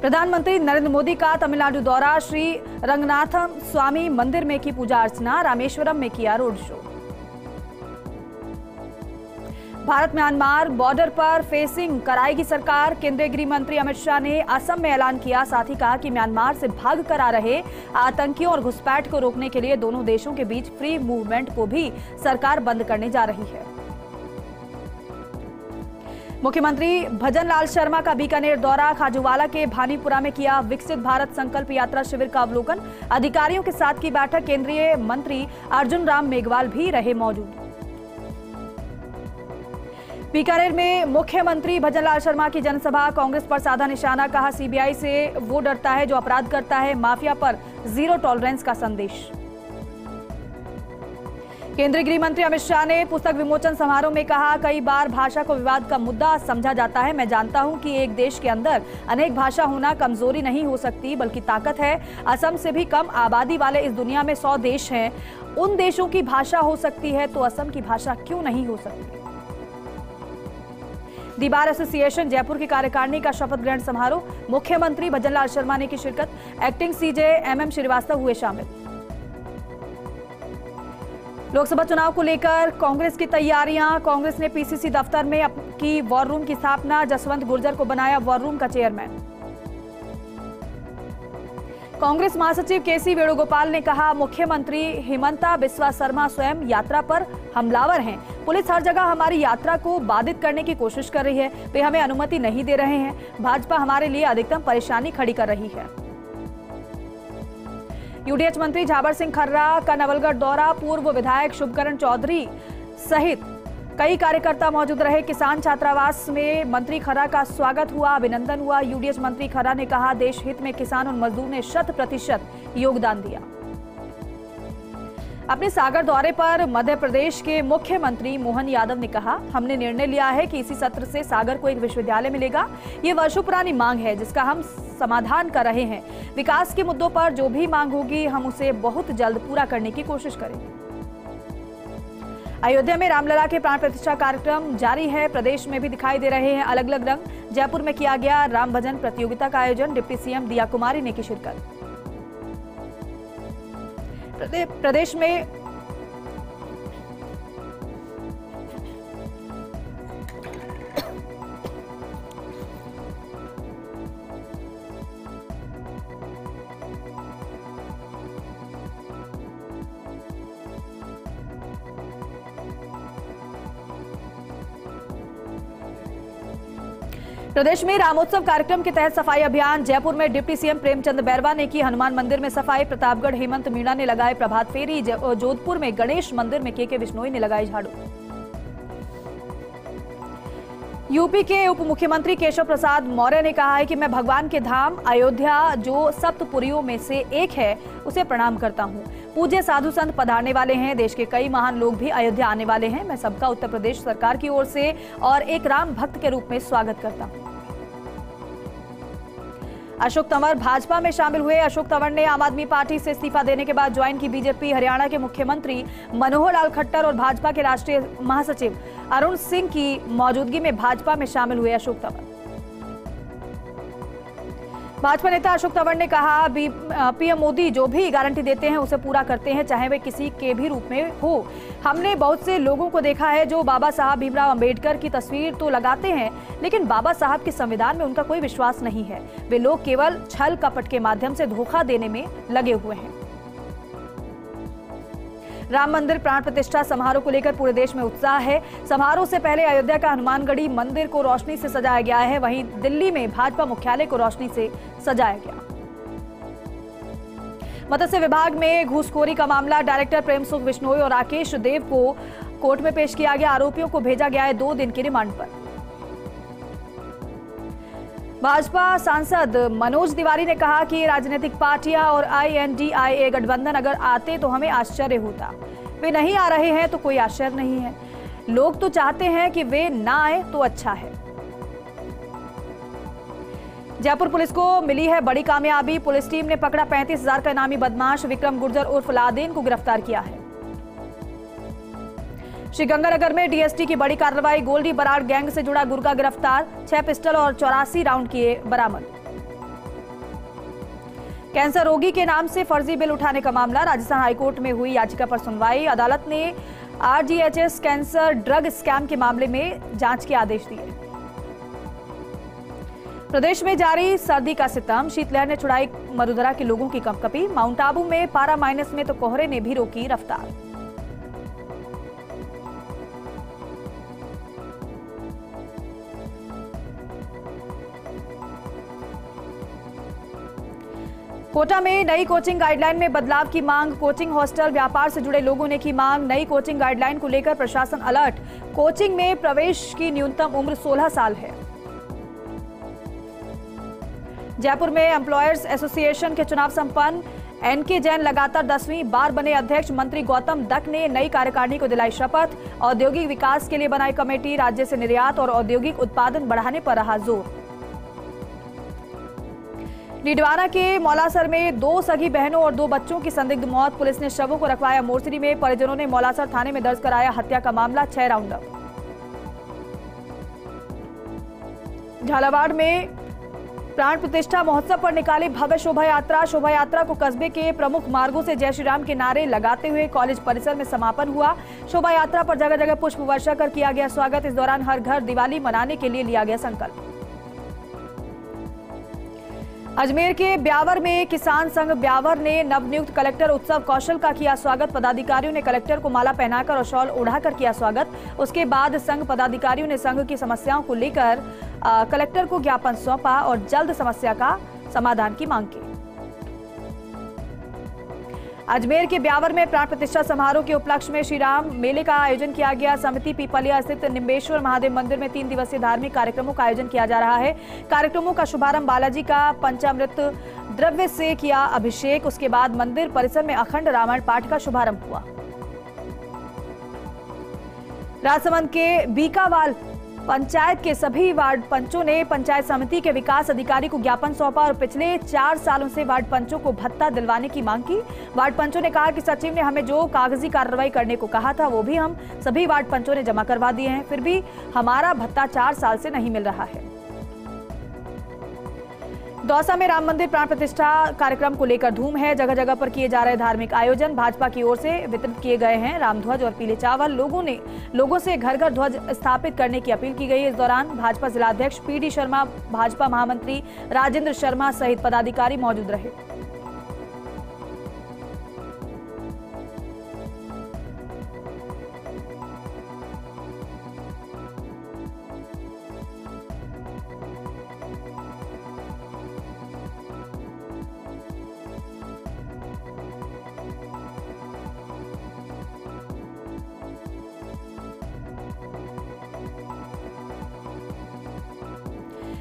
प्रधानमंत्री नरेंद्र मोदी का तमिलनाडु दौरा, श्री रंगनाथम स्वामी मंदिर में की पूजा अर्चना, रामेश्वरम में किया road show. Bharat Myanmar border पर फेंसिंग कराएगी सरकार, केंद्रीय गृह मंत्री अमित शाह ने असम में ऐलान किया। साथ ही कहा कि म्यांमार से भाग कर आ रहे आतंकियों और घुसपैठ को रोकने के लिए दोनों देशों के बीच फ्री मूवमेंट को भी सरकार बंद करने जा रही है। मुख्यमंत्री भजन लाल शर्मा का बीकानेर दौरा, खाजूवाला के भानीपुरा में किया विकसित भारत संकल्प यात्रा शिविर का अवलोकन, अधिकारियों के साथ की बैठक, केंद्रीय मंत्री अर्जुन राम मेघवाल भी रहे मौजूद। बीकानेर में मुख्यमंत्री भजन लाल शर्मा की जनसभा, कांग्रेस पर साधा निशाना, कहा सीबीआई से वो डरता है जो अपराध करता है, माफिया पर जीरो टॉलरेंस का संदेश। केंद्रीय गृह मंत्री अमित शाह ने पुस्तक विमोचन समारोह में कहा, कई बार भाषा को विवाद का मुद्दा समझा जाता है। मैं जानता हूं कि एक देश के अंदर अनेक भाषा होना कमजोरी नहीं हो सकती बल्कि ताकत है। असम से भी कम आबादी वाले इस दुनिया में 100 देश हैं। उन देशों की भाषा हो सकती है तो असम की भाषा क्यों नहीं हो सकती। दी बार एसोसिएशन जयपुर की कार्यकारिणी का शपथ ग्रहण समारोह, मुख्यमंत्री भजन लाल शर्मा ने की शिरकत, एक्टिंग सीजे MM श्रीवास्तव हुए शामिल। लोकसभा चुनाव को लेकर कांग्रेस की तैयारियां, कांग्रेस ने PCC दफ्तर में की वॉर रूम की स्थापना, जसवंत गुर्जर को बनाया वॉर रूम का चेयरमैन। कांग्रेस महासचिव KC वेणुगोपाल ने कहा, मुख्यमंत्री हिमंता बिस्वा शर्मा स्वयं यात्रा पर हमलावर हैं। पुलिस हर जगह हमारी यात्रा को बाधित करने की कोशिश कर रही है, वे हमें अनुमति नहीं दे रहे हैं। भाजपा हमारे लिए अधिकतम परेशानी खड़ी कर रही है। UDH मंत्री झाबर सिंह खर्रा का नवलगढ़ दौरा, पूर्व विधायक शुभकरण चौधरी सहित कई कार्यकर्ता मौजूद रहे। किसान छात्रावास में मंत्री खर्रा का स्वागत हुआ, अभिनंदन हुआ। UDH मंत्री खर्रा ने कहा, देश हित में किसान और मजदूर ने 100% योगदान दिया। अपने सागर दौरे पर मध्य प्रदेश के मुख्यमंत्री मोहन यादव ने कहा, हमने निर्णय लिया है कि इसी सत्र से सागर को एक विश्वविद्यालय मिलेगा। ये वर्षों पुरानी मांग है जिसका हम समाधान कर रहे हैं। विकास के मुद्दों पर जो भी मांग होगी हम उसे बहुत जल्द पूरा करने की कोशिश करेंगे। अयोध्या में रामलला के प्राण प्रतिष्ठा कार्यक्रम जारी है, प्रदेश में भी दिखाई दे रहे हैं अलग अलग रंग। जयपुर में किया गया राम भजन प्रतियोगिता का आयोजन, डिप्टी CM दिया कुमारी ने की शिरकत। प्रदेश में प्रदेश में रामोत्सव कार्यक्रम के तहत सफाई अभियान, जयपुर में डिप्टी CM प्रेमचंद बैरवा ने की हनुमान मंदिर में सफाई, प्रतापगढ़ हेमंत मीणा ने लगाए प्रभात फेरी, जोधपुर में गणेश मंदिर में KK बिश्नोई ने लगाई झाड़ू। यूपी के उप मुख्यमंत्री केशव प्रसाद मौर्य ने कहा है कि मैं भगवान के धाम अयोध्या जो सप्तपुरियों में से एक है उसे प्रणाम करता हूं। पूज्य साधु संत पधारने वाले हैं, देश के कई महान लोग भी अयोध्या आने वाले हैं। मैं सबका उत्तर प्रदेश सरकार की ओर से और एक राम भक्त के रूप में स्वागत करता हूं। अशोक तंवर भाजपा में शामिल हुए। अशोक तंवर ने आम आदमी पार्टी से इस्तीफा देने के बाद ज्वाइन की बीजेपी। हरियाणा के मुख्यमंत्री मनोहर लाल खट्टर और भाजपा के राष्ट्रीय महासचिव अरुण सिंह की मौजूदगी में भाजपा में शामिल हुए अशोक तंवर। भाजपा नेता अशोक तंवर ने कहा, PM मोदी जो भी गारंटी देते हैं उसे पूरा करते हैं, चाहे वे किसी के भी रूप में हो। हमने बहुत से लोगों को देखा है जो बाबा साहब भीमराव अंबेडकर की तस्वीर तो लगाते हैं लेकिन बाबा साहब के संविधान में उनका कोई विश्वास नहीं है। वे लोग केवल छल कपट के माध्यम से धोखा देने में लगे हुए हैं। राम मंदिर प्राण प्रतिष्ठा समारोह को लेकर पूरे देश में उत्साह है। समारोह से पहले अयोध्या का हनुमानगढ़ी मंदिर को रोशनी से सजाया गया है, वहीं दिल्ली में भाजपा मुख्यालय को रोशनी से सजाया गया। मत्स्य विभाग में घूसखोरी का मामला, डायरेक्टर प्रेमसुख बिश्नोई और राकेश देव को कोर्ट में पेश किया गया। आरोपियों को भेजा गया है 2 दिन की रिमांड पर। भाजपा सांसद मनोज तिवारी ने कहा कि राजनीतिक पार्टियां और INDIA गठबंधन अगर आते तो हमें आश्चर्य होता। वे नहीं आ रहे हैं तो कोई आश्चर्य नहीं है। लोग तो चाहते हैं कि वे ना आए तो अच्छा है। जयपुर पुलिस को मिली है बड़ी कामयाबी। पुलिस टीम ने पकड़ा 35,000 का इनामी बदमाश विक्रम गुर्जर उर्फ लादेन को गिरफ्तार किया है। श्रीगंगानगर में DST की बड़ी कार्रवाई, गोल्डी बराड़ गैंग से जुड़ा गुर्गा गिरफ्तार, 6 पिस्टल और 84 राउंड किए बरामद। कैंसर रोगी के नाम से फर्जी बिल उठाने का मामला, राजस्थान हाईकोर्ट में हुई याचिका पर सुनवाई। अदालत ने RGHS कैंसर ड्रग स्कैम के मामले में जांच के आदेश दिए। प्रदेश में जारी सर्दी का सितम, शीतलहर ने छुड़ाई मरुधरा के लोगों की कंपकपी। माउंट आबू में पारा माइनस में तो कोहरे ने भी रोकी रफ्तार। कोटा में नई कोचिंग गाइडलाइन में बदलाव की मांग, कोचिंग हॉस्टल व्यापार से जुड़े लोगों ने की मांग। नई कोचिंग गाइडलाइन को लेकर प्रशासन अलर्ट, कोचिंग में प्रवेश की न्यूनतम उम्र 16 साल है। जयपुर में एम्प्लॉयर्स एसोसिएशन के चुनाव संपन्न, NK जैन लगातार 10वीं बार बने अध्यक्ष। मंत्री गौतम दत्त ने नई कार्यकारिणी को दिलाई शपथ। औद्योगिक विकास के लिए बनाई कमेटी, राज्य से निर्यात और औद्योगिक उत्पादन बढ़ाने पर रहा जोर। नीडवाना के मौलासर में 2 सगी बहनों और 2 बच्चों की संदिग्ध मौत, पुलिस ने शवों को रखवाया मोर्चरी में। परिजनों ने मौलासर थाने में दर्ज कराया हत्या का मामला, 6 राउंड अप। झालावाड़ में प्राण प्रतिष्ठा महोत्सव पर निकाली भव्य शोभा यात्रा। शोभा यात्रा को कस्बे के प्रमुख मार्गों से जय श्री राम के नारे लगाते हुए कॉलेज परिसर में समापन हुआ। शोभा यात्रा पर जगह जगह पुष्प वर्षा कर किया गया स्वागत। इस दौरान हर घर दिवाली मनाने के लिए लिया गया संकल्प। अजमेर के ब्यावर में किसान संघ ब्यावर ने नवनियुक्त कलेक्टर उत्सव कौशल का किया स्वागत। पदाधिकारियों ने कलेक्टर को माला पहनाकर और शॉल ओढ़ाकर किया स्वागत। उसके बाद संघ पदाधिकारियों ने संघ की समस्याओं को लेकर कलेक्टर को ज्ञापन सौंपा और जल्द समस्या का समाधान की मांग की। अजमेर के ब्यावर में प्राण प्रतिष्ठा समारोह के उपलक्ष्य में श्री राम मेले का आयोजन किया गया। समिति पीपलिया स्थित निम्बेश्वर महादेव मंदिर में 3 दिवसीय धार्मिक कार्यक्रमों का आयोजन किया जा रहा है। कार्यक्रमों का शुभारंभ बालाजी का पंचामृत द्रव्य से किया अभिषेक। उसके बाद मंदिर परिसर में अखंड रामायण पाठ का शुभारंभ हुआ। राजसमंद के बीकावाल पंचायत के सभी वार्ड पंचों ने पंचायत समिति के विकास अधिकारी को ज्ञापन सौंपा और पिछले 4 सालों से वार्ड पंचों को भत्ता दिलवाने की मांग की। वार्ड पंचों ने कहा कि सचिव ने हमें जो कागजी कार्रवाई करने को कहा था वो भी हम सभी वार्ड पंचों ने जमा करवा दिए हैं, फिर भी हमारा भत्ता 4 साल से नहीं मिल रहा है। दौसा में राम मंदिर प्राण प्रतिष्ठा कार्यक्रम को लेकर धूम है। जगह जगह पर किए जा रहे धार्मिक आयोजन, भाजपा की ओर से वितरित किए गए हैं रामध्वज और पीले चावल। लोगों से घर घर ध्वज स्थापित करने की अपील की गई। इस दौरान भाजपा जिलाध्यक्ष PD शर्मा, भाजपा महामंत्री राजेंद्र शर्मा सहित पदाधिकारी मौजूद रहे।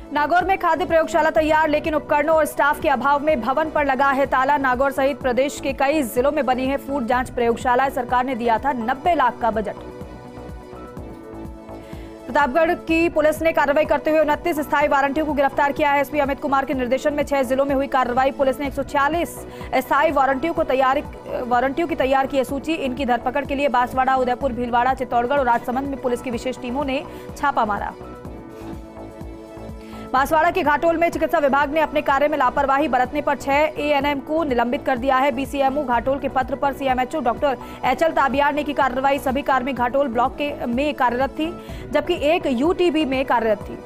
नागौर में खाद्य प्रयोगशाला तैयार, लेकिन उपकरणों और स्टाफ के अभाव में भवन पर लगा है ताला। नागौर सहित प्रदेश के कई जिलों में बनी है फूड जांच प्रयोगशाला। सरकार ने दिया था 90 लाख का बजट। प्रतापगढ़ की पुलिस ने कार्रवाई करते हुए 29 स्थायी वारंटियों को गिरफ्तार किया है। SP अमित कुमार के निर्देशन में 6 जिलों में हुई कार्रवाई। पुलिस ने 146 स्थायी वारंटियों की तैयार की है सूची। इनकी धरपकड़ के लिए बांसवाड़ा, उदयपुर, भीलवाड़ा, चित्तौड़गढ़ और राजसमंद में पुलिस की विशेष टीमों ने छापा मारा। बांसवाड़ा के घाटोल में चिकित्सा विभाग ने अपने कार्य में लापरवाही बरतने पर 6 ANM को निलंबित कर दिया है। BCMO घाटोल के पत्र पर CMHO डॉक्टर HL ताबियार ने की कार्रवाई। सभी कार्मिक घाटोल ब्लॉक में कार्यरत थी, जबकि एक UTB में कार्यरत थी।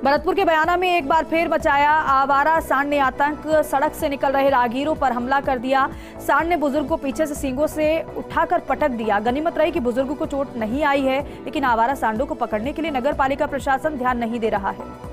भरतपुर के बयाना में एक बार फिर मचाया आवारा सांड ने आतंक। सड़क से निकल रहे राहगीरों पर हमला कर दिया। सांड ने बुजुर्ग को पीछे से सींगों से उठाकर पटक दिया। गनीमत रही कि बुजुर्ग को चोट नहीं आई है, लेकिन आवारा सांडों को पकड़ने के लिए नगर पालिका प्रशासन ध्यान नहीं दे रहा है।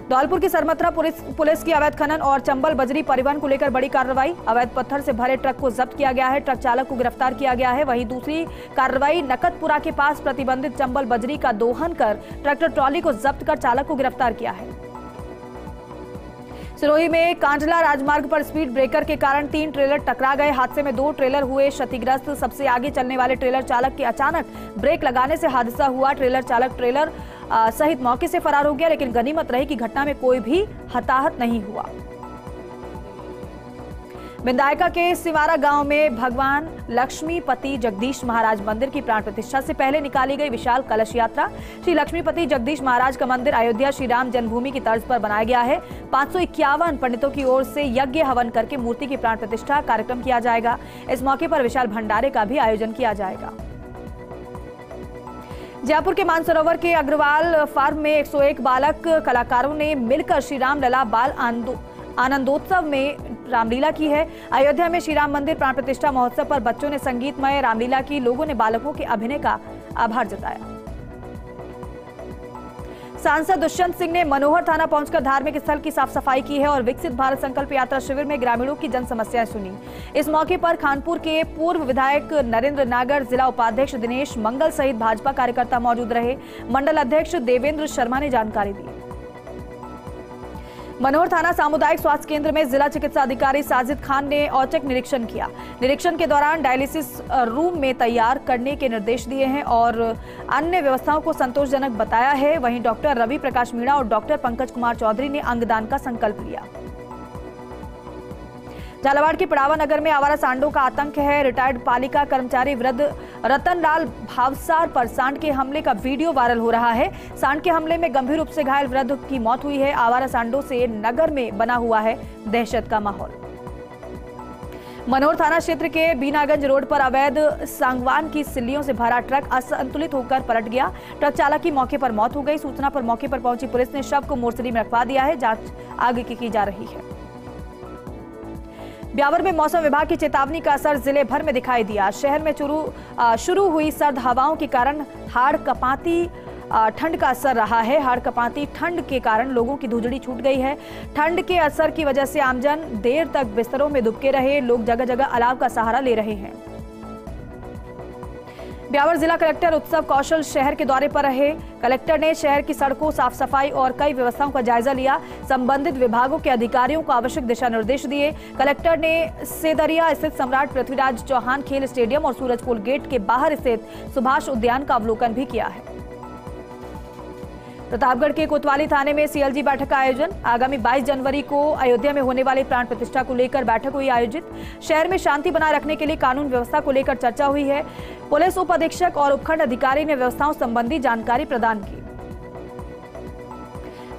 धौलपुर की सरमथरा पुलिस की अवैध खनन और चंबल बजरी परिवहन को लेकर बड़ी कार्रवाई। अवैध पत्थर से भरे ट्रक को जब्त किया गया है। ट्रक चालक को गिरफ्तार किया गया है। वहीं दूसरी कार्रवाई नकदपुरा के पास प्रतिबंधित चंबल बजरी का दोहन कर ट्रैक्टर ट्रॉली को जब्त कर चालक को गिरफ्तार किया है। सिरोही में कांडला राजमार्ग पर स्पीड ब्रेकर के कारण 3 ट्रेलर टकरा गए। हादसे में 2 ट्रेलर हुए क्षतिग्रस्त। सबसे आगे चलने वाले ट्रेलर चालक के अचानक ब्रेक लगाने से हादसा हुआ। ट्रेलर चालक ट्रेलर सहित मौके से फरार हो गया, लेकिन गनीमत रही कि घटना में कोई भी हताहत नहीं हुआ। विधायका के सिवारा गांव में भगवान लक्ष्मीपति जगदीश महाराज मंदिर की प्राण प्रतिष्ठा से पहले निकाली गई विशाल कलश यात्रा। श्री लक्ष्मीपति जगदीश महाराज का मंदिर अयोध्या श्री राम जन्मभूमि की तर्ज पर बनाया गया है। 551 पंडितों की ओर से यज्ञ हवन करके मूर्ति की प्राण प्रतिष्ठा कार्यक्रम किया जाएगा। इस मौके पर विशाल भंडारे का भी आयोजन किया जाएगा। जयपुर के मानसरोवर के अग्रवाल फार्म में 101 बालक कलाकारों ने मिलकर श्री राम लला बाल आनंदोत्सव में रामलीला की है। अयोध्या में श्री राम मंदिर प्राण प्रतिष्ठा महोत्सव पर बच्चों ने संगीतमय रामलीला की। लोगों ने बालकों के अभिनय का आभार जताया। सांसद दुष्यंत सिंह ने मनोहर थाना पहुंचकर धार्मिक स्थल की साफ सफाई की है और विकसित भारत संकल्प यात्रा शिविर में ग्रामीणों की जन समस्याएं सुनी। इस मौके पर खानपुर के पूर्व विधायक नरेंद्र नागर, जिला उपाध्यक्ष दिनेश मंगल सहित भाजपा कार्यकर्ता मौजूद रहे। मंडल अध्यक्ष देवेंद्र शर्मा ने जानकारी दी। मनोहर थाना सामुदायिक स्वास्थ्य केंद्र में जिला चिकित्सा अधिकारी साजिद खान ने औचक निरीक्षण किया। निरीक्षण के दौरान डायलिसिस रूम में तैयार करने के निर्देश दिए हैं और अन्य व्यवस्थाओं को संतोषजनक बताया है। वहीं डॉक्टर रवि प्रकाश मीणा और डॉक्टर पंकज कुमार चौधरी ने अंगदान का संकल्प लिया। झालावाड़ के पड़ावा नगर में आवारा सांडों का आतंक है। रिटायर्ड पालिका कर्मचारी वृद्ध रतनलाल भावसार पर सांड के हमले का वीडियो वायरल हो रहा है। सांड के हमले में गंभीर रूप से घायल वृद्ध की मौत हुई है। आवारा सांडों से नगर में बना हुआ है दहशत का माहौल। मनोहर थाना क्षेत्र के बीनागंज रोड पर अवैध सांगवान की सिल्लियों से भरा ट्रक असंतुलित होकर पलट गया। ट्रक चालक की मौके पर मौत हो गई। सूचना पर मौके पर पहुंची पुलिस ने शव को मोर्चरी में रखवा दिया है। जांच आगे की जा रही है। ब्यावर में मौसम विभाग की चेतावनी का असर जिले भर में दिखाई दिया। शहर में शुरू हुई सर्द हवाओं के कारण हाड़ कपाती ठंड का असर रहा है। हाड़ कपाती ठंड के कारण लोगों की धुजड़ी छूट गई है। ठंड के असर की वजह से आमजन देर तक बिस्तरों में दुबके रहे। लोग जगह जगह अलाव का सहारा ले रहे हैं। ब्यावर जिला कलेक्टर उत्सव कौशल शहर के दौरे पर रहे। कलेक्टर ने शहर की सड़कों, साफ सफाई और कई व्यवस्थाओं का जायजा लिया। संबंधित विभागों के अधिकारियों को आवश्यक दिशा निर्देश दिए। कलेक्टर ने सेदरिया स्थित सम्राट पृथ्वीराज चौहान खेल स्टेडियम और सूरजपोल गेट के बाहर स्थित सुभाष उद्यान का अवलोकन भी किया है। प्रतापगढ़ के कोतवाली थाने में सीएलजी बैठक का आयोजन। आगामी 22 जनवरी को अयोध्या में होने वाली प्राण प्रतिष्ठा को लेकर बैठक हुई आयोजित। शहर में शांति बनाए रखने के लिए कानून व्यवस्था को लेकर चर्चा हुई है। पुलिस उप अधीक्षक और उपखंड अधिकारी ने व्यवस्थाओं संबंधी जानकारी प्रदान की।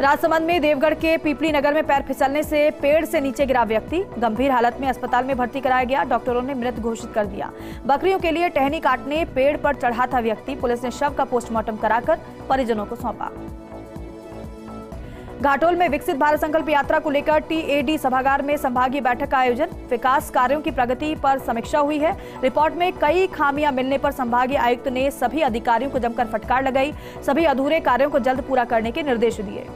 राजसमंद में देवगढ़ के पीपली नगर में पैर फिसलने से पेड़ से नीचे गिरा व्यक्ति गंभीर हालत में अस्पताल में भर्ती कराया गया। डॉक्टरों ने मृत घोषित कर दिया। बकरियों के लिए टहनी काटने पेड़ पर चढ़ा था व्यक्ति। पुलिस ने शव का पोस्टमार्टम कराकर परिजनों को सौंपा। घाटोल में विकसित भारत संकल्प यात्रा को लेकर टीएडी सभागार में संभागीय बैठक का आयोजन। विकास कार्यों की प्रगति पर समीक्षा हुई है। रिपोर्ट में कई खामियां मिलने पर संभागीय आयुक्त ने सभी अधिकारियों को जमकर फटकार लगाई। सभी अधूरे कार्यों को जल्द पूरा करने के निर्देश दिए।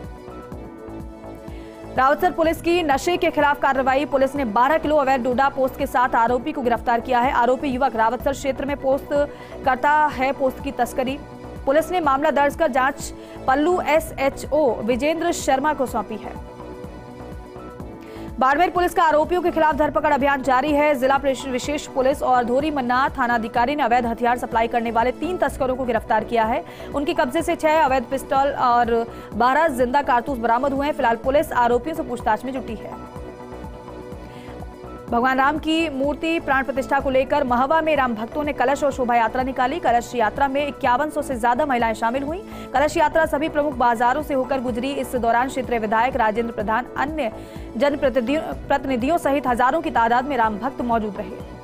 रावतसर पुलिस की नशे के खिलाफ कार्रवाई। पुलिस ने 12 किलो अवैध डोडा पोस्त के साथ आरोपी को गिरफ्तार किया है। आरोपी युवक रावतसर क्षेत्र में पोस्त करता है। पोस्त की तस्करी। पुलिस ने मामला दर्ज कर जांच पल्लू एसएचओ विजेंद्र शर्मा को सौंपी है। बाड़मेर पुलिस का आरोपियों के खिलाफ धरपकड़ अभियान जारी है। जिला विशेष पुलिस और धोरी मन्ना थानाधिकारी ने अवैध हथियार सप्लाई करने वाले 3 तस्करों को गिरफ्तार किया है। उनके कब्जे से 6 अवैध पिस्टल और 12 जिंदा कारतूस बरामद हुए हैं। फिलहाल पुलिस आरोपियों से पूछताछ में जुटी है। भगवान राम की मूर्ति प्राण प्रतिष्ठा को लेकर महवा में राम भक्तों ने कलश और शोभा यात्रा निकाली। कलश यात्रा में 5100 से ज्यादा महिलाएं शामिल हुई। कलश यात्रा सभी प्रमुख बाजारों से होकर गुजरी। इस दौरान क्षेत्रीय विधायक राजेंद्र प्रधान, अन्य जनप्रतिनिधियों सहित हजारों की तादाद में राम भक्त मौजूद रहे।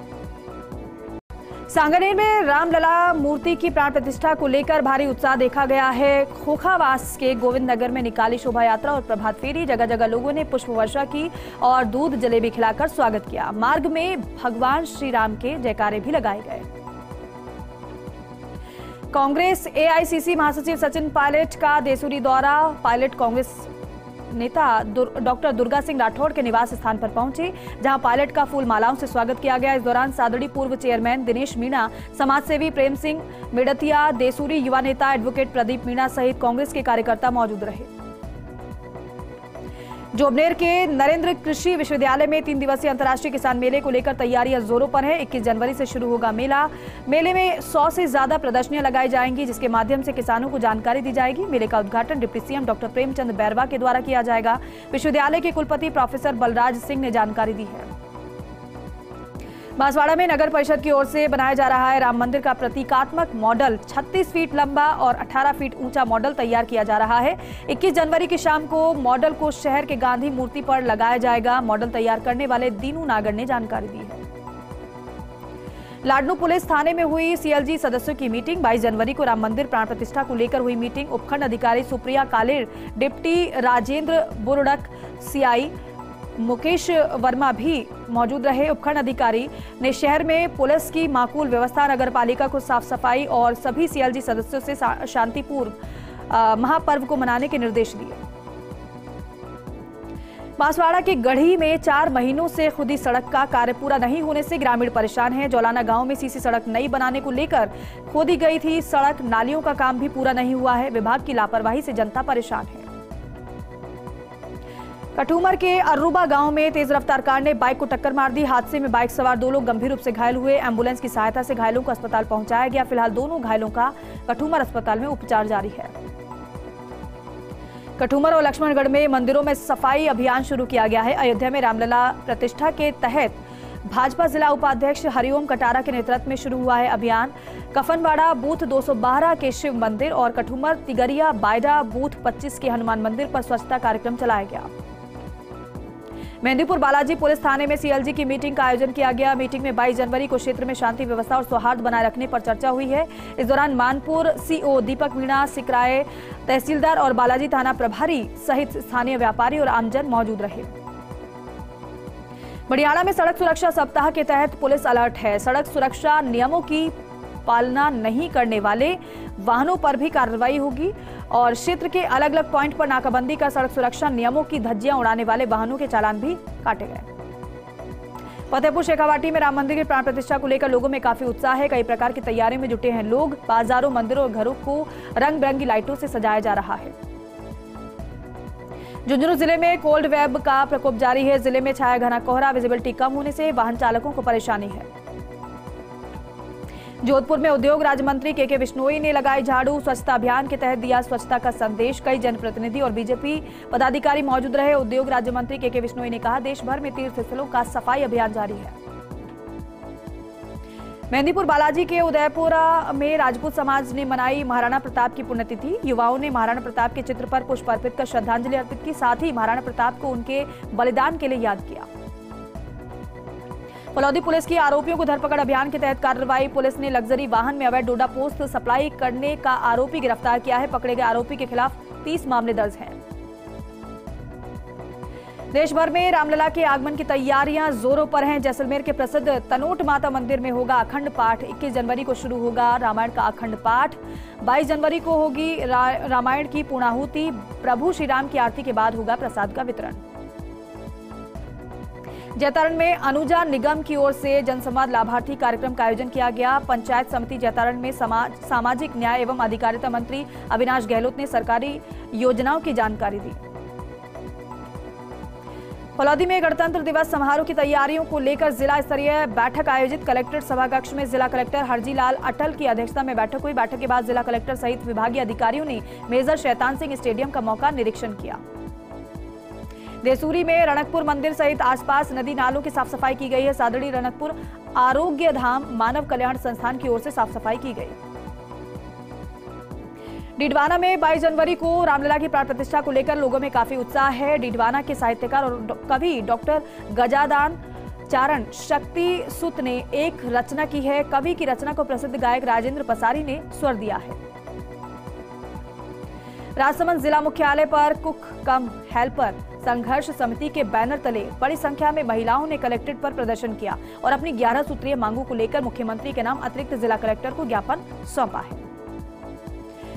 सांगानेर में रामलला मूर्ति की प्राण प्रतिष्ठा को लेकर भारी उत्साह देखा गया है। खोखावास के गोविंद नगर में निकाली शोभा यात्रा और प्रभात फेरी। जगह जगह लोगों ने पुष्प वर्षा की और दूध जलेबी खिलाकर स्वागत किया। मार्ग में भगवान श्री राम के जयकारे भी लगाए गए। कांग्रेस एआईसीसी महासचिव सचिन पायलट का देसूरी दौरा। पायलट कांग्रेस नेता डॉक्टर दुर्गा सिंह राठौड़ के निवास स्थान पर पहुंचे, जहां पायलट का फूल मालाओं से स्वागत किया गया। इस दौरान सादड़ी पूर्व चेयरमैन दिनेश मीणा, समाजसेवी प्रेम सिंह मेड़तिया, देसूरी युवा नेता एडवोकेट प्रदीप मीणा सहित कांग्रेस के कार्यकर्ता मौजूद रहे। जोबनेर के नरेंद्र कृषि विश्वविद्यालय में 3 दिवसीय अंतर्राष्ट्रीय किसान मेले को लेकर तैयारियां जोरों पर है। 21 जनवरी से शुरू होगा मेला। मेले में 100 से ज्यादा प्रदर्शनियां लगाई जाएंगी, जिसके माध्यम से किसानों को जानकारी दी जाएगी। मेले का उद्घाटन deputy CM doctor Premchand Bairwa के द्वारा किया जाएगा। विश्वविद्यालय के कुलपति प्रोफेसर बलराज सिंह ने जानकारी दी है। बांसवाड़ा में नगर परिषद की ओर से बनाया जा रहा है राम मंदिर का प्रतीकात्मक मॉडल। 36 फीट लंबा और 18 फीट ऊंचा मॉडल तैयार किया जा रहा है। 21 जनवरी की शाम को मॉडल को शहर के गांधी मूर्ति पर लगाया जाएगा। मॉडल तैयार करने वाले दीनू नागर ने जानकारी दी है। लाडनू पुलिस थाने में हुई सीएलजी सदस्यों की मीटिंग। 22 जनवरी को राम मंदिर प्राण प्रतिष्ठा को लेकर हुई मीटिंग। उपखंड अधिकारी सुप्रिया कालेर, डिप्टी राजेंद्र बुरुडक, सीआई मुकेश वर्मा भी मौजूद रहे। उपखंड अधिकारी ने शहर में पुलिस की माकूल व्यवस्था, नगर पालिका को साफ सफाई और सभी सीएलजी सदस्यों से शांतिपूर्ण महापर्व को मनाने के निर्देश दिए। बांसवाड़ा के गढ़ी में 4 महीनों से खुदी सड़क का कार्य पूरा नहीं होने से ग्रामीण परेशान हैं। जौलाना गांव में सीसी सड़क नई बनाने को लेकर खोदी गई थी सड़क, नालियों का काम भी पूरा नहीं हुआ है। विभाग की लापरवाही से जनता परेशान है। कठूमर के अर्रुबा गांव में तेज रफ्तार कार ने बाइक को टक्कर मार दी। हादसे में बाइक सवार 2 लोग गंभीर रूप से घायल हुए। एम्बुलेंस की सहायता से घायलों को अस्पताल पहुंचाया गया। फिलहाल दोनों घायलों का कठूमर अस्पताल में उपचार जारी है। कठूमर और लक्ष्मणगढ़ में मंदिरों में सफाई अभियान शुरू किया गया है। अयोध्या में रामलला प्रतिष्ठा के तहत भाजपा जिला उपाध्यक्ष हरिओम कटारा के नेतृत्व में शुरू हुआ है अभियान। कफनवाड़ा बूथ 212 के शिव मंदिर और कठूमर तिगरिया बायडा बूथ 25 के हनुमान मंदिर पर स्वच्छता कार्यक्रम चलाया गया। मेहंदीपुर बालाजी पुलिस थाने में सीएलजी की मीटिंग का आयोजन किया गया। मीटिंग में 22 जनवरी को क्षेत्र में शांति व्यवस्था और सौहार्द बनाए रखने पर चर्चा हुई है। इस दौरान मानपुर सीओ दीपक मीणा, सिकराय तहसीलदार और बालाजी थाना प्रभारी सहित स्थानीय व्यापारी और आमजन मौजूद रहे। बड़ियाड़ा में सड़क सुरक्षा सप्ताह के तहत पुलिस अलर्ट है। सड़क सुरक्षा नियमों की पालना नहीं करने वाले वाहनों पर भी कार्रवाई होगी और क्षेत्र के अलग अलग पॉइंट पर नाकाबंदी कर सड़क सुरक्षा नियमों की धज्जियां उड़ाने वाले वाहनों के चालान भी काटे गए। फतेहपुर शेखावाटी में राम मंदिर की प्राण प्रतिष्ठा को लेकर लोगों में काफी उत्साह है। कई प्रकार की तैयारियों में जुटे हैं लोग। बाजारों, मंदिरों और घरों को रंग बिरंगी लाइटों से सजाया जा रहा है। झुंझुनू जिले में कोल्ड वेब का प्रकोप जारी है। जिले में छाया घना कोहरा, विजिबिलिटी कम होने से वाहन चालकों को परेशानी है। जोधपुर में उद्योग राज्य मंत्री के बिश्नोई ने लगाई झाड़ू। स्वच्छता अभियान के तहत दिया स्वच्छता का संदेश। कई जनप्रतिनिधि और बीजेपी पदाधिकारी मौजूद रहे। उद्योग राज्य मंत्री के बिश्नोई ने कहा, देश भर में तीर्थ स्थलों का सफाई अभियान जारी है। मेहंदीपुर बालाजी के उदयपुरा में राजपूत समाज ने मनाई महाराणा प्रताप की पुण्यतिथि। युवाओं ने महाराणा प्रताप के चित्र पर पुष्प अर्पित कर श्रद्धांजलि अर्पित की। साथ ही महाराणा प्रताप को उनके बलिदान के लिए याद किया। फलौदी पुलिस की आरोपियों को धरपकड़ अभियान के तहत कार्रवाई। पुलिस ने लग्जरी वाहन में अवैध डोडा पोस्ट सप्लाई करने का आरोपी गिरफ्तार किया है। पकड़े गए आरोपी के खिलाफ 30 मामले दर्ज हैं। देश भर में रामलला के आगमन की तैयारियां जोरों पर हैं। जैसलमेर के प्रसिद्ध तनोट माता मंदिर में होगा अखंड पाठ। 21 जनवरी को शुरू होगा रामायण का अखंड पाठ। 22 जनवरी को होगी रामायण की पूर्णाहुति। प्रभु श्री राम की आरती के बाद होगा प्रसाद का वितरण। जैतारण में अनुजा निगम की ओर से जनसंवाद लाभार्थी कार्यक्रम का आयोजन किया गया। पंचायत समिति जैतारण में सामाजिक न्याय एवं अधिकारिता मंत्री अविनाश गहलोत ने सरकारी योजनाओं की जानकारी दी। फलौदी में गणतंत्र दिवस समारोह की तैयारियों को लेकर जिला स्तरीय बैठक आयोजित। कलेक्ट्रेट सभाकक्ष में जिला कलेक्टर हरजीलाल अटल की अध्यक्षता में बैठक हुई। बैठक के बाद जिला कलेक्टर सहित विभागीय अधिकारियों ने मेजर शैतान सिंह स्टेडियम का मौका निरीक्षण किया। देसूरी में रणकपुर मंदिर सहित आसपास नदी नालों की साफ सफाई की गई है। सादड़ी रणकपुर आरोग्य धाम मानव कल्याण संस्थान की ओर से साफ सफाई की गई। डीडवाना में 22 जनवरी को रामलला की प्राण प्रतिष्ठा को लेकर लोगों में काफी उत्साह है। डीडवाना के साहित्यकार और कवि डॉक्टर गजादान चारण शक्ति सुत ने एक रचना की है। कवि की रचना को प्रसिद्ध गायक राजेंद्र पसारी ने स्वर दिया है। राजसमंद जिला मुख्यालय पर कुक कम हेल्पर संघर्ष समिति के बैनर तले बड़ी संख्या में महिलाओं ने कलेक्ट्रेट पर प्रदर्शन किया और अपनी 11 सूत्रीय मांगों को लेकर मुख्यमंत्री के नाम अतिरिक्त जिला कलेक्टर को ज्ञापन सौंपा है।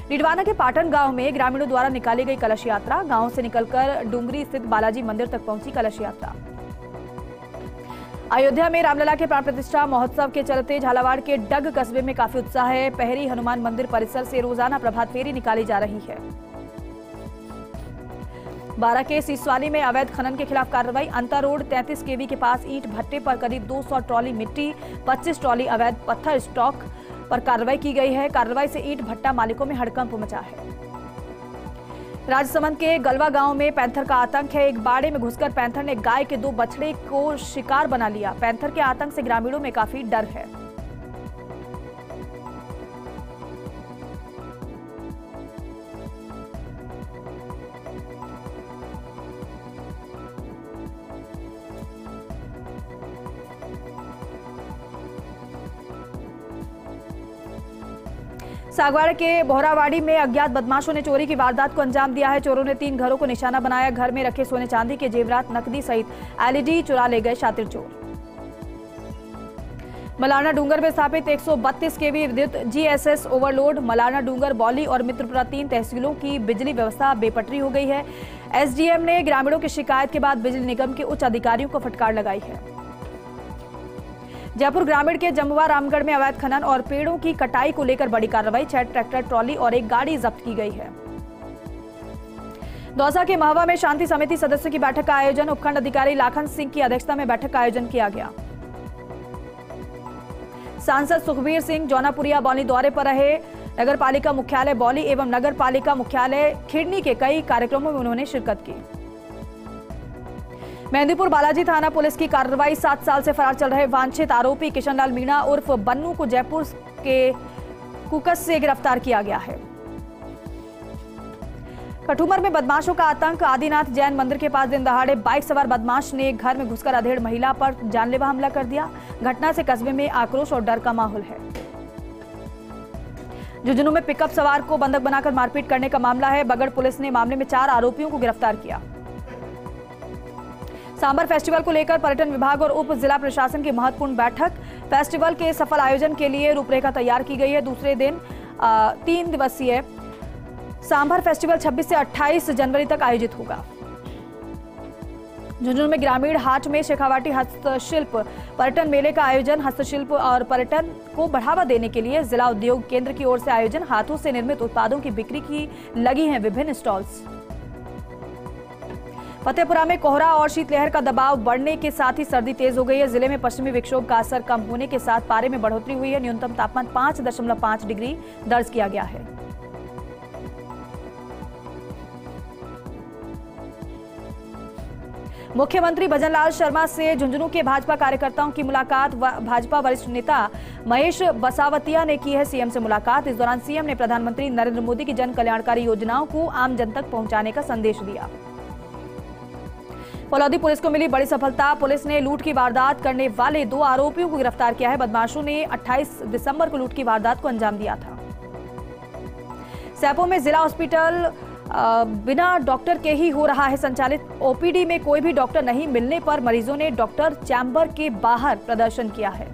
डीडवाना के पाटन गांव में ग्रामीणों द्वारा निकाली गई कलश यात्रा। गांव से निकलकर डुंगरी स्थित बालाजी मंदिर तक पहुंची कलश यात्रा। अयोध्या में रामलला के प्राण प्रतिष्ठा महोत्सव के चलते झालावाड़ के डग कस्बे में काफी उत्साह है। पहरी हनुमान मंदिर परिसर से रोजाना प्रभात फेरी निकाली जा रही है। बारा के सीसवाली में अवैध खनन के खिलाफ कार्रवाई। अंतर रोड 33 केवी के पास ईंट भट्टे पर करीब 200 ट्रॉली मिट्टी, 25 ट्रॉली अवैध पत्थर स्टॉक पर कार्रवाई की गई है। कार्रवाई से ईंट भट्टा मालिकों में हड़कंप मचा है। राजसमंद के गलवा गांव में पैंथर का आतंक है। एक बाड़े में घुसकर पैंथर ने गाय के 2 बछड़े को शिकार बना लिया। पैंथर के आतंक से ग्रामीणों में काफी डर है। सागवाड़ा के बोहरावाड़ी में अज्ञात बदमाशों ने चोरी की वारदात को अंजाम दिया है। चोरों ने 3 घरों को निशाना बनाया। घर में रखे सोने चांदी के जेवरात, नकदी सहित एलईडी चुरा ले गए शातिर चोर। मलारना डूंगर में स्थापित 132 केवी विद्युत जीएसएस ओवरलोड। मलारना डूंगर, बौली और मित्रपुरा 3 तहसीलों की बिजली व्यवस्था बेपटरी हो गई है। एसडीएम ने ग्रामीणों की शिकायत के बाद बिजली निगम के उच्च अधिकारियों को फटकार लगाई है। जयपुर ग्रामीण के जमुआ रामगढ़ में अवैध खनन और पेड़ों की कटाई को लेकर बड़ी कार्रवाई। 6 ट्रैक्टर, ट्रॉली और एक गाड़ी जब्त की गई है। दौसा के महवा में शांति समिति सदस्यों की बैठक का आयोजन। उपखंड अधिकारी लाखन सिंह की अध्यक्षता में बैठक का आयोजन किया गया। सांसद सुखबीर सिंह जौनापुरिया बौली दौरे पर रहे। नगरपालिका मुख्यालय बौली एवं नगरपालिका मुख्यालय खिड़नी के कई कार्यक्रमों में उन्होंने शिरकत की। मेहंदीपुर बालाजी थाना पुलिस की कार्रवाई। 7 साल से फरार चल रहे वांछित आरोपी किशनलाल मीणा उर्फ बन्नू को जयपुर के कुकस से गिरफ्तार किया गया है। कठुमर में बदमाशों का आतंक। आदिनाथ जैन मंदिर के पास दिन दहाड़े बाइक सवार बदमाश ने एक घर में घुसकर अधेड़ महिला पर जानलेवा हमला कर दिया। घटना से कस्बे में आक्रोश और डर का माहौल है। झुंझुनू में पिकअप सवार को बंधक बनाकर मारपीट करने का मामला है। बगड़ पुलिस ने मामले में 4 आरोपियों को गिरफ्तार किया। सांबर फेस्टिवल को लेकर पर्यटन विभाग और उप जिला प्रशासन की महत्वपूर्ण बैठक। फेस्टिवल के सफल आयोजन के लिए रूपरेखा तैयार की गई है। दूसरे दिन 3 दिवसीय सांबर फेस्टिवल 26 से 28 जनवरी तक आयोजित होगा। झुंझुनू में ग्रामीण हाट में शेखावाटी हस्तशिल्प पर्यटन मेले का आयोजन। हस्तशिल्प और पर्यटन को बढ़ावा देने के लिए जिला उद्योग केंद्र की ओर से आयोजन। हाथों से निर्मित उत्पादों की बिक्री की लगी हैं विभिन्न स्टॉल्स। फतेहपुरा में कोहरा और शीतलहर का दबाव बढ़ने के साथ ही सर्दी तेज हो गई है। जिले में पश्चिमी विक्षोभ का असर कम होने के साथ पारे में बढ़ोतरी हुई है। न्यूनतम तापमान 5.5 डिग्री दर्ज किया गया है। मुख्यमंत्री भजनलाल शर्मा से झुंझुनू के भाजपा कार्यकर्ताओं की मुलाकात। भाजपा वरिष्ठ नेता महेश बसावतिया ने की है सीएम से मुलाकात। इस दौरान सीएम ने प्रधानमंत्री नरेंद्र मोदी की जन कल्याणकारी योजनाओं को आम जन तक पहुंचाने का संदेश दिया। फलौदी पुलिस को मिली बड़ी सफलता। पुलिस ने लूट की वारदात करने वाले 2 आरोपियों को गिरफ्तार किया है। बदमाशों ने 28 दिसंबर को लूट की वारदात को अंजाम दिया था। सैपो में जिला हॉस्पिटल बिना डॉक्टर के ही हो रहा है संचालित। ओपीडी में कोई भी डॉक्टर नहीं मिलने पर मरीजों ने डॉक्टर चैम्बर के बाहर प्रदर्शन किया है।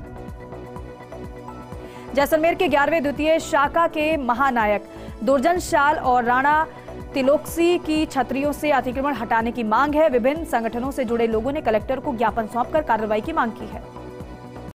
जैसलमेर के 11वें द्वितीय शाखा के महानायक दुर्जन शाल और राणा तिलोकसी की छतरियों से अतिक्रमण हटाने की मांग है। विभिन्न संगठनों से जुड़े लोगों ने कलेक्टर को ज्ञापन सौंपकर कार्रवाई की मांग की है।